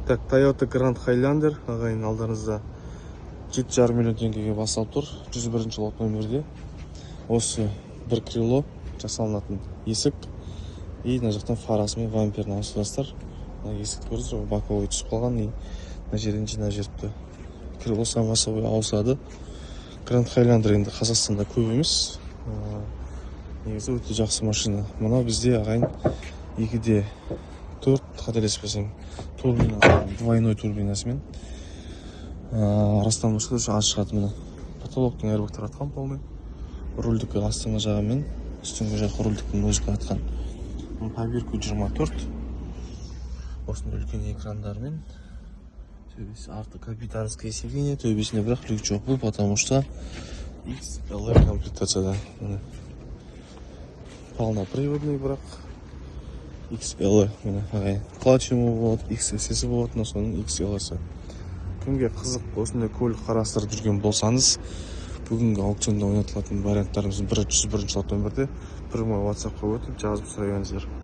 Так, Toyota Grand Highlander ағайын алдарыңызда 7,5 миллион теңгеге басталып тұр. 101 лот нөмірде. Осы бір крыло жасалынатын есік. И мына жақтан фарасымен вамперін ауыстырасыздар. Мына есікті көрдіңіздер, боковой түсіп қалған. И мына жерден жинап жіберіпті. Крыло само собой ауысады. Grand Highlander енді Қазақстанда көп емес. Негізі өте жақсы машина. Мына бізде ағайын 2D 4 қателеспесем турбина, двойной турбинасымен арастан болса да аз шығады. Міне потолоктың airbagтары атқан полный, рульдікі астыңғы жағымен үстіңгі жақ рульдіктің өзі атқан. Поберку 24, осындай үлкен экрандармен, төбесі арты капитанское сиденье, төбесінде бірақ люк жоқ. Бұл потому что XLR комплектацияда. Полноприводный бірақ XL, платинумы болады, XS болады, но соның XL-сы. Кімге қызық осындай көлік қарастырып жүрген болсаңыз, бүгінгі аукционда ойнатылатын варианттарымыздың бірі 101 лот нөмірде. Прямой WhatsApp-қа өтіп жазып сұрай беріңіздер.